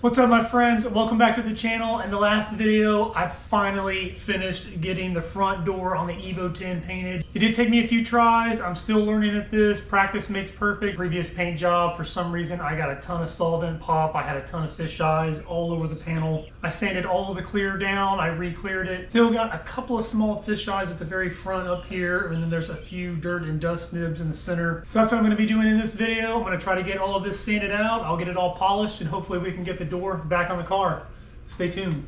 What's up, my friends? Welcome back to the channel. In the last video, I finally finished getting the front door on the Evo 10 painted. It did take me a few tries. I'm still learning at this. Practice makes perfect. Previous paint job, for some reason, I got a ton of solvent pop. I had a ton of fish eyes all over the panel. I sanded all of the clear down. I re-cleared it. Still got a couple of small fish eyes at the very front up here, and then there's a few dirt and dust nibs in the center. So that's what I'm going to be doing in this video. I'm going to try to get all of this sanded out. I'll get it all polished, and hopefully we can get the door back on the car. Stay tuned.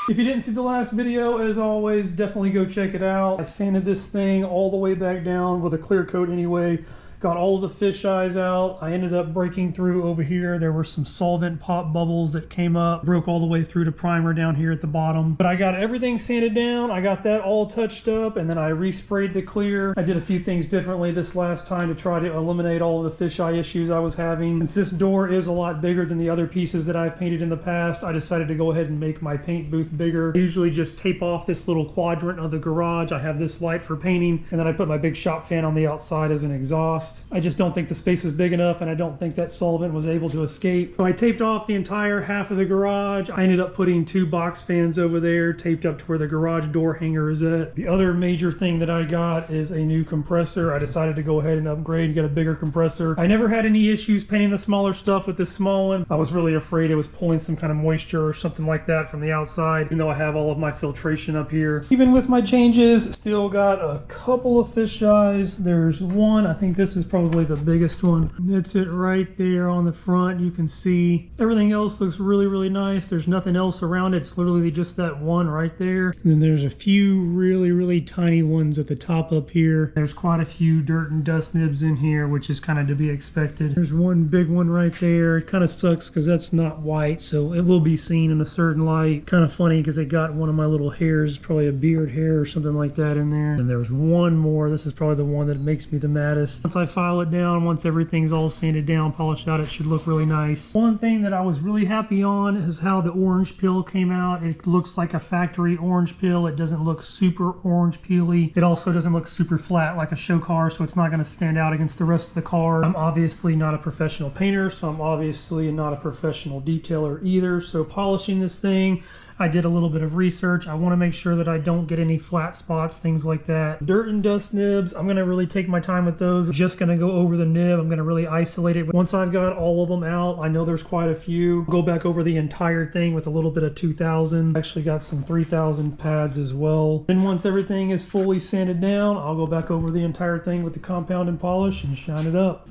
If you didn't see the last video, as always, definitely go check it out. I sanded this thing all the way back down with a clear coat anyway. Got all of the fish eyes out. I ended up breaking through over here. There were some solvent pop bubbles that came up. Broke all the way through to primer down here at the bottom. But I got everything sanded down. I got that all touched up, and then I resprayed the clear. I did a few things differently this last time to try to eliminate all of the fish eye issues I was having. Since this door is a lot bigger than the other pieces that I've painted in the past, I decided to go ahead and make my paint booth bigger. I usually just tape off this little quadrant of the garage. I have this light for painting, and then I put my big shop fan on the outside as an exhaust. I just don't think the space was big enough, and I don't think that solvent was able to escape. So I taped off the entire half of the garage. I ended up putting two box fans over there, taped up to where the garage door hanger is at. The other major thing that I got is a new compressor. I decided to go ahead and upgrade and get a bigger compressor. I never had any issues painting the smaller stuff with this small one. I was really afraid it was pulling some kind of moisture or something like that from the outside, even though I have all of my filtration up here. Even with my changes, still got a couple of fish eyes. There's one, I think this is probably the biggest one. That's it right there on the front. You can see everything else looks really nice. There's nothing else around it. It's literally just that one right there. And then there's a few really tiny ones at the top up here. There's quite a few dirt and dust nibs in here, which is kind of to be expected. There's one big one right there. It kind of sucks because that's not white, so it will be seen in a certain light. Kind of funny because it got one of my little hairs, probably a beard hair or something like that in there. And there's one more. This is probably the one that makes me the maddest. Once I file it down, once everything's all sanded down, polished out, it should look really nice. One thing that I was really happy on is how the orange peel came out. It looks like a factory orange peel. It doesn't look super orange peely. It also doesn't look super flat like a show car, so it's not going to stand out against the rest of the car. I'm obviously not a professional painter, so I'm obviously not a professional detailer either. So polishing this thing, I did a little bit of research. I want to make sure that I don't get any flat spots, things like that. Dirt and dust nibs, I'm going to really take my time with those. I'm just going to go over the nib. I'm going to really isolate it. Once I've got all of them out, I know there's quite a few. Go back over the entire thing with a little bit of 2000. Actually got some 3000 pads as well. Then once everything is fully sanded down, I'll go back over the entire thing with the compound and polish and shine it up.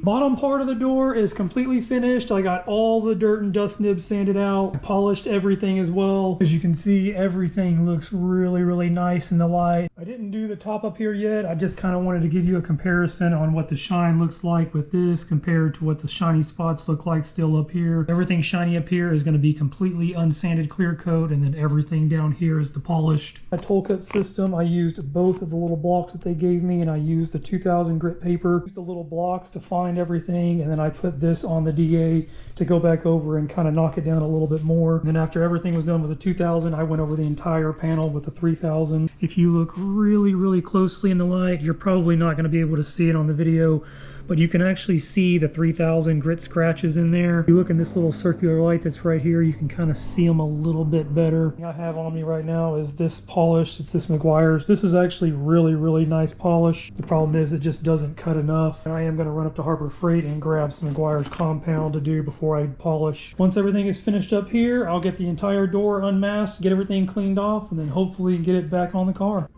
Bottom part of the door is completely finished. I got all the dirt and dust nibs sanded out. I polished everything as well. As you can see, everything looks really, really nice in the light. I didn't do the top up here yet. I just kind of wanted to give you a comparison on what the shine looks like with this compared to what the shiny spots look like still up here. Everything shiny up here is going to be completely unsanded clear coat, and then everything down here is the polished. My Tolecut system, I used both of the little blocks that they gave me, and I used the 2000 grit paper. Used the little blocks to find everything, and then I put this on the DA to go back over and kind of knock it down a little bit more. And then after everything was done with the 2000, I went over the entire panel with the 3000. If you look really, really closely in the light, you're probably not going to be able to see it on the video, but you can actually see the 3000 grit scratches in there. If you look in this little circular light that's right here, you can kind of see them a little bit better. What I have on me right now is this polish. It's this Meguiar's. This is actually really, really nice polish. The problem is it just doesn't cut enough. And I am going to run up to Harbor Freight and grab some Meguiar's compound to do before I polish. Once everything is finished up here, I'll get the entire door unmasked, get everything cleaned off, and then hopefully get it back on the car.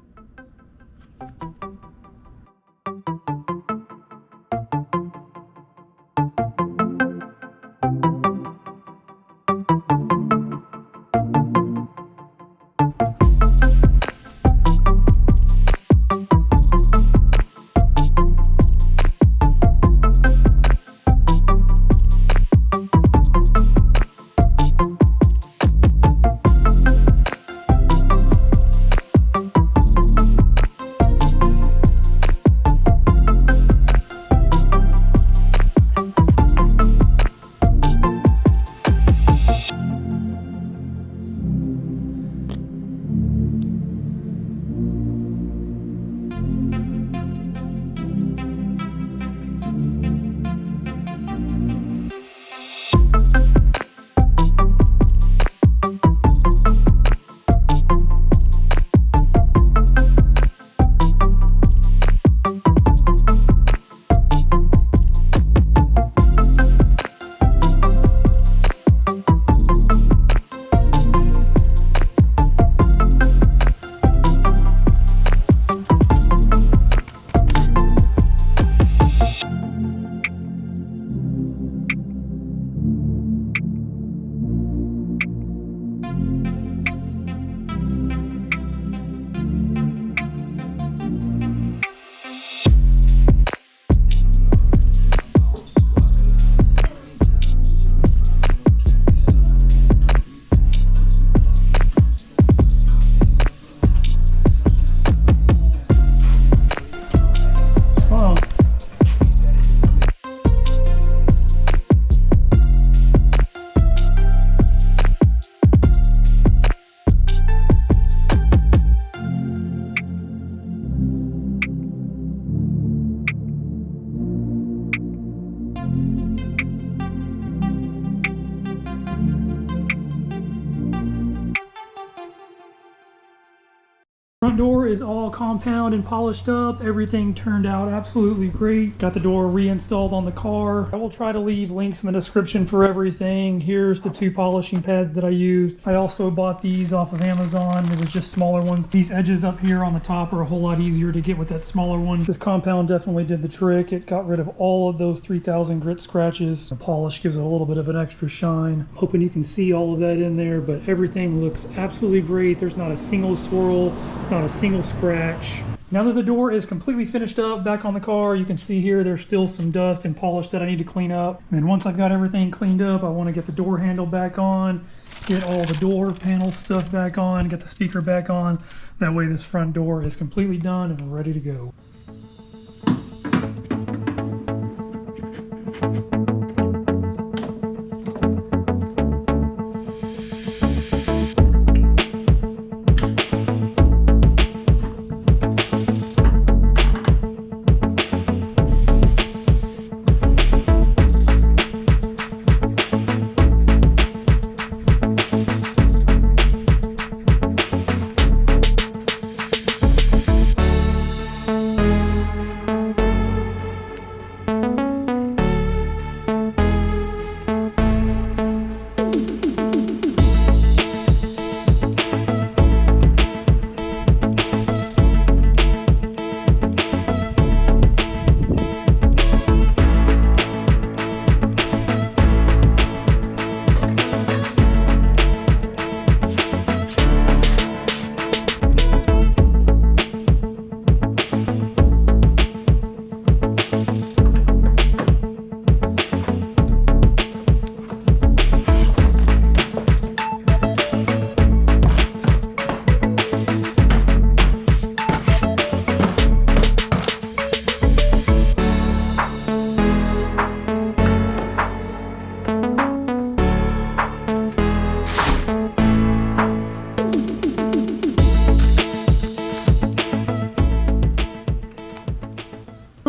Front door is all compound and polished up. Everything turned out absolutely great. Got the door reinstalled on the car. I will try to leave links in the description for everything. Here's the 2 polishing pads that I used. I also bought these off of Amazon. It was just smaller ones. These edges up here on the top are a whole lot easier to get with that smaller one. This compound definitely did the trick. It got rid of all of those 3000 grit scratches. The polish gives it a little bit of an extra shine. Hoping you can see all of that in there, but everything looks absolutely great. There's not a single swirl, not a single scratch. Now that the door is completely finished up back on the car, you can see here there's still some dust and polish that I need to clean up. And then once I've got everything cleaned up, I want to get the door handle back on, get all the door panel stuff back on, get the speaker back on. That way this front door is completely done and ready to go.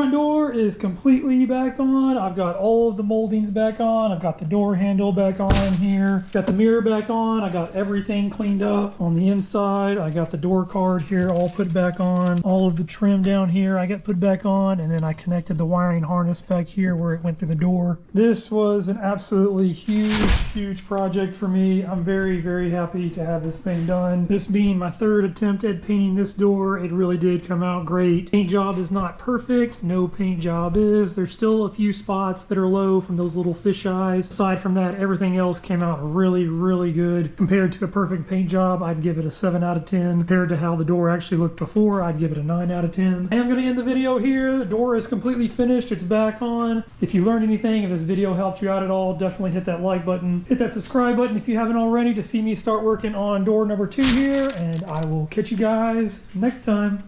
front door is completely back on. I've got all of the moldings back on. I've got the door handle back on here. Got the mirror back on. I got everything cleaned up on the inside. I got the door card here all put back on. All of the trim down here I got put back on, and then I connected the wiring harness back here where it went through the door. This was an absolutely huge project for me. I'm very happy to have this thing done. This being my third attempt at painting this door, it really did come out great. Paint job is not perfect. No paint job is. There's still a few spots that are low from those little fish eyes. Aside from that, everything else came out really good. Compared to a perfect paint job, I'd give it a 7 out of 10. Compared to how the door actually looked before, I'd give it a 9 out of 10. I am going to end the video here. The door is completely finished. It's back on. If you learned anything, if this video helped you out at all, definitely hit that like button. Hit that subscribe button if you haven't already to see me start working on door number 2 here, and I will catch you guys next time.